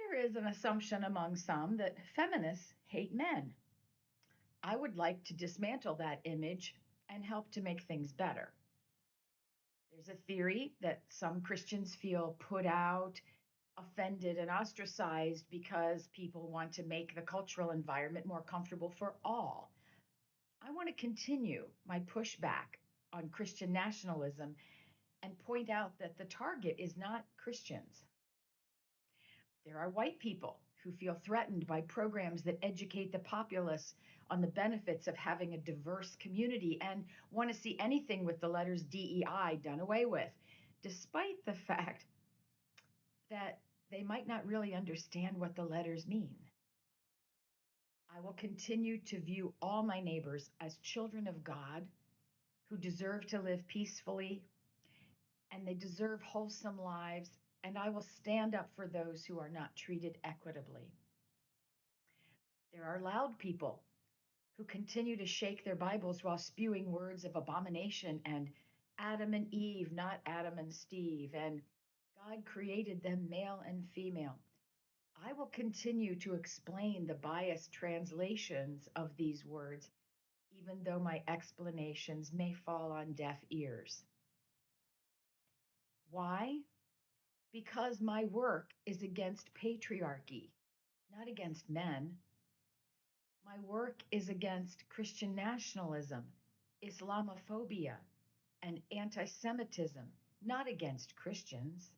There is an assumption among some that feminists hate men. I would like to dismantle that image and help to make things better. There's a theory that some Christians feel put out, offended, and ostracized because people want to make the cultural environment more comfortable for all. I want to continue my pushback on Christian nationalism and point out that the target is not Christians. There are white people who feel threatened by programs that educate the populace on the benefits of having a diverse community and want to see anything with the letters DEI done away with, despite the fact that they might not really understand what the letters mean. I will continue to view all my neighbors as children of God who deserve to live peacefully and they deserve wholesome lives, and I will stand up for those who are not treated equitably. There are loud people who continue to shake their Bibles while spewing words of abomination and Adam and Eve, not Adam and Steve, and God created them male and female. I will continue to explain the biased translations of these words, even though my explanations may fall on deaf ears. Why? Because my work is against patriarchy, not against men. My work is against Christian nationalism, Islamophobia, and anti Semitism, not against Christians.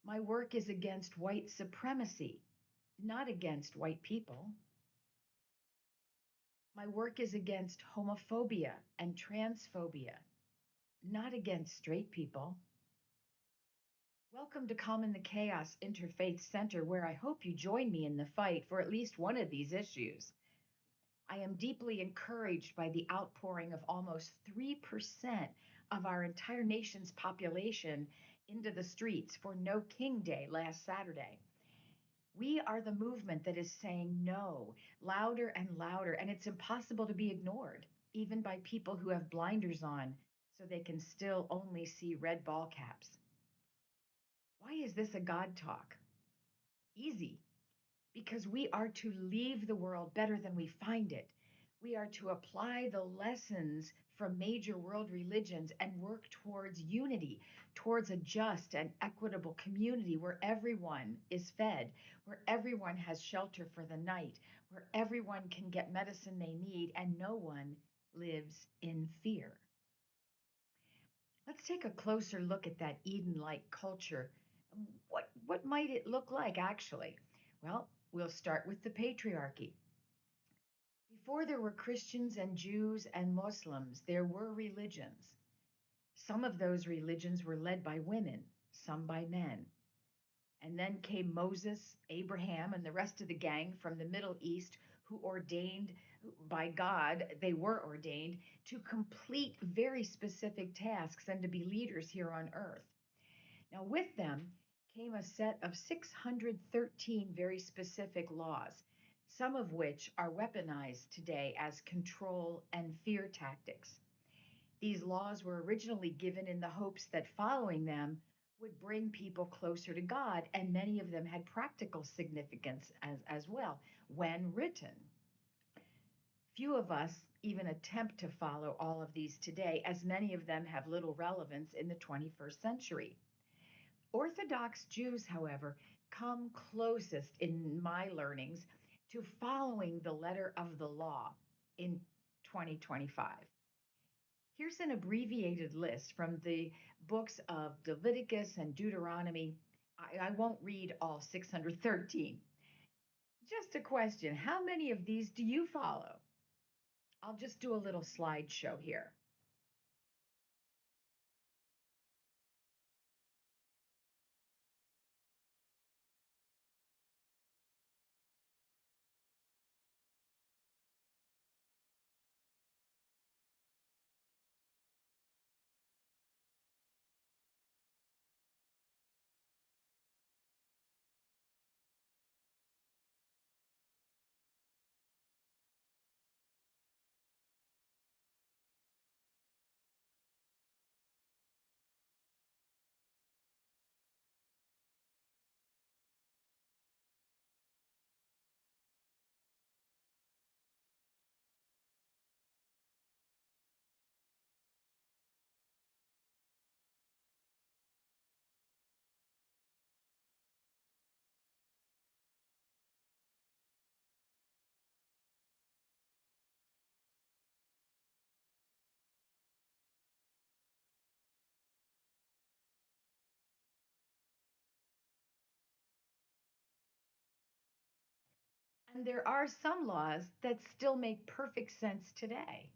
My work is against white supremacy, not against white people. My work is against homophobia and transphobia, not against straight people. Welcome to Calm in the Chaos Interfaith Center, where I hope you join me in the fight for at least one of these issues. I am deeply encouraged by the outpouring of almost 3% of our entire nation's population into the streets for No King Day last Saturday. We are the movement that is saying no louder and louder, and it's impossible to be ignored, even by people who have blinders on so they can still only see red ball caps. Why is this a God talk? Easy. Because we are to leave the world better than we find it. We are to apply the lessons from major world religions and work towards unity, towards a just and equitable community where everyone is fed, where everyone has shelter for the night, where everyone can get medicine they need, and no one lives in fear. Let's take a closer look at that Eden-like culture. What might it look like actually? Well, we'll start with the patriarchy. Before there were Christians and Jews and Muslims, there were religions. Some of those religions were led by women, some by men. And then came Moses, Abraham, and the rest of the gang from the Middle East who ordained by God, they were ordained to complete very specific tasks and to be leaders here on earth. Now, with them came a set of 613 very specific laws, some of which are weaponized today as control and fear tactics. These laws were originally given in the hopes that following them would bring people closer to God, and many of them had practical significance as well when written. Few of us even attempt to follow all of these today, as many of them have little relevance in the 21st century. Orthodox Jews, however, come closest in my learnings to following the letter of the law in 2025. Here's an abbreviated list from the books of Leviticus and Deuteronomy. I won't read all 613. Just a question, how many of these do you follow? I'll just do a little slideshow here. And there are some laws that still make perfect sense today.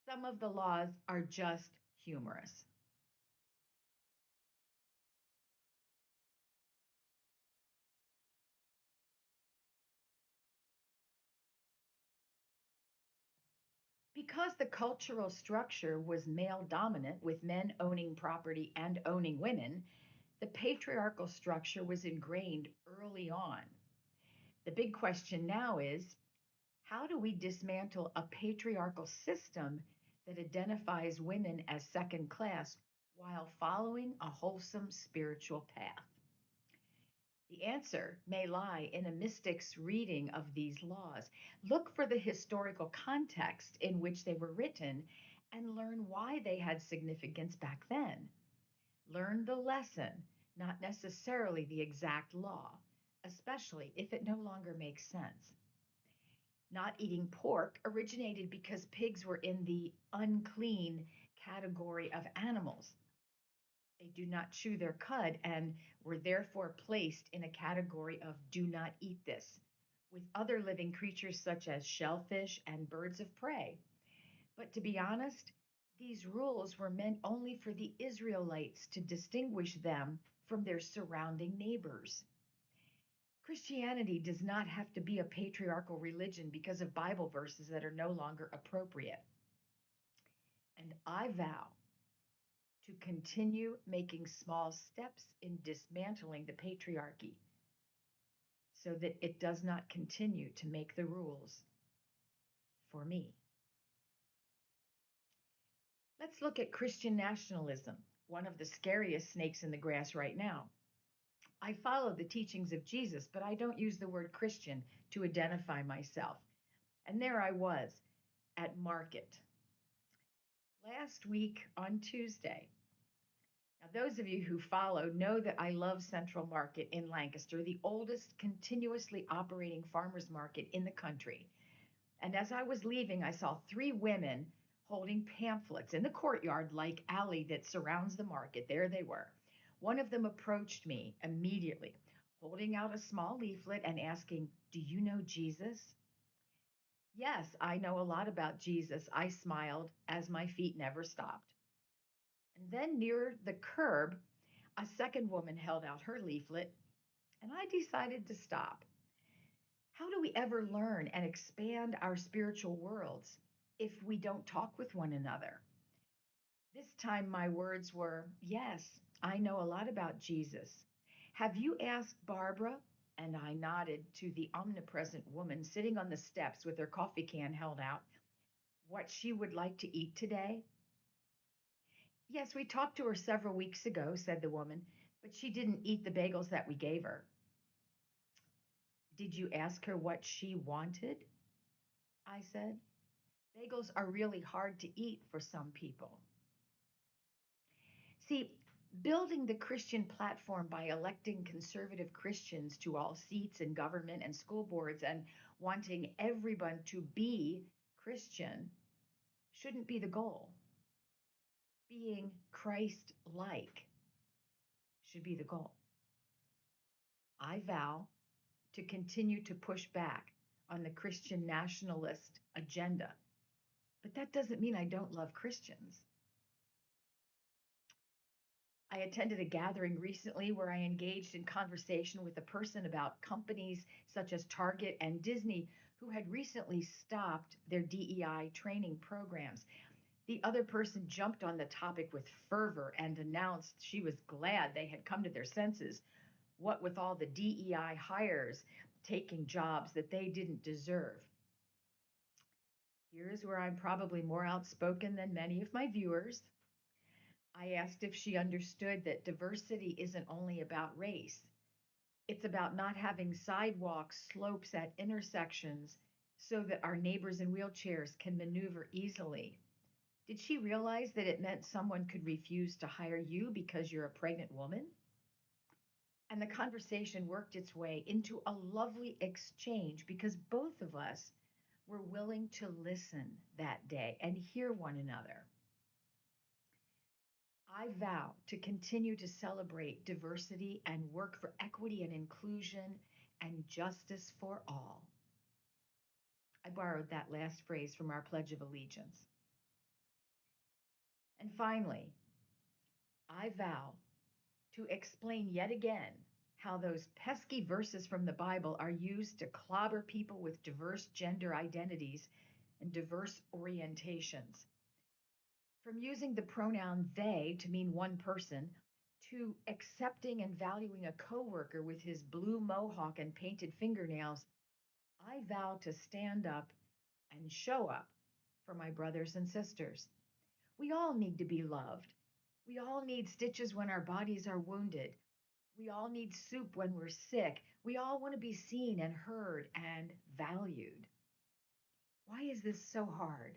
Some of the laws are just humorous. Because the cultural structure was male dominant, with men owning property and owning women, the patriarchal structure was ingrained early on. The big question now is, how do we dismantle a patriarchal system that identifies women as second class while following a wholesome spiritual path? The answer may lie in a mystic's reading of these laws. Look for the historical context in which they were written and learn why they had significance back then. Learn the lesson, not necessarily the exact law, especially if it no longer makes sense. Not eating pork originated because pigs were in the unclean category of animals. They do not chew their cud and were therefore placed in a category of do not eat this, with other living creatures such as shellfish and birds of prey. But to be honest, these rules were meant only for the Israelites to distinguish them from their surrounding neighbors. Christianity does not have to be a patriarchal religion because of Bible verses that are no longer appropriate. And I vow to continue making small steps in dismantling the patriarchy so that it does not continue to make the rules for me. Let's look at Christian nationalism, one of the scariest snakes in the grass right now. I follow the teachings of Jesus, but I don't use the word Christian to identify myself. And there I was at market last week on Tuesday. Now, those of you who follow know that I love Central Market in Lancaster, the oldest continuously operating farmers market in the country. And as I was leaving, I saw three women holding pamphlets in the courtyard like alley that surrounds the market. There they were. One of them approached me immediately, holding out a small leaflet and asking, "Do you know Jesus?" Yes, I know a lot about Jesus, I smiled as my feet never stopped. And then near the curb, a second woman held out her leaflet, and I decided to stop. How do we ever learn and expand our spiritual worlds if we don't talk with one another? This time, my words were, "Yes, I know a lot about Jesus. Have you asked Barbara?" And I nodded to the omnipresent woman sitting on the steps with her coffee can held out, "What she would like to eat today?" "Yes, we talked to her several weeks ago," said the woman, "but she didn't eat the bagels that we gave her." "Did you ask her what she wanted?" I said. Bagels are really hard to eat for some people. See, building the Christian platform by electing conservative Christians to all seats in government and school boards and wanting everyone to be Christian shouldn't be the goal. Being Christ like should be the goal. I vow to continue to push back on the Christian nationalist agenda, but that doesn't mean I don't love Christians. I attended a gathering recently where I engaged in conversation with a person about companies such as Target and Disney who had recently stopped their DEI training programs. The other person jumped on the topic with fervor and announced she was glad they had come to their senses, what with all the DEI hires taking jobs that they didn't deserve. Here's where I'm probably more outspoken than many of my viewers. I asked if she understood that diversity isn't only about race. It's about not having sidewalks, slopes at intersections so that our neighbors in wheelchairs can maneuver easily. Did she realize that it meant someone could refuse to hire you because you're a pregnant woman? And the conversation worked its way into a lovely exchange because both of us were willing to listen that day and hear one another. I vow to continue to celebrate diversity and work for equity and inclusion and justice for all. I borrowed that last phrase from our Pledge of Allegiance. And finally, I vow to explain yet again how those pesky verses from the Bible are used to clobber people with diverse gender identities and diverse orientations. From using the pronoun they to mean one person, to accepting and valuing a coworker with his blue mohawk and painted fingernails, I vow to stand up and show up for my brothers and sisters. We all need to be loved. We all need stitches when our bodies are wounded. We all need soup when we're sick. We all want to be seen and heard and valued. Why is this so hard?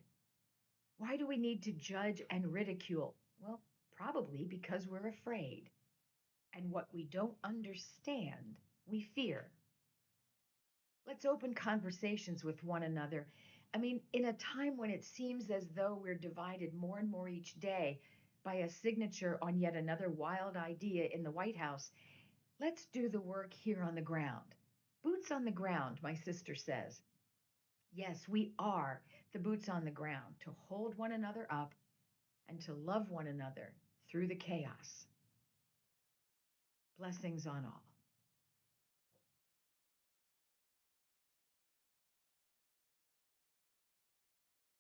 Why do we need to judge and ridicule? Well, probably because we're afraid. And what we don't understand, we fear. Let's open conversations with one another. I mean, in a time when it seems as though we're divided more and more each day by a signature on yet another wild idea in the White House, let's do the work here on the ground. Boots on the ground, my sister says. Yes, we are the boots on the ground to hold one another up and to love one another through the chaos. Blessings on all.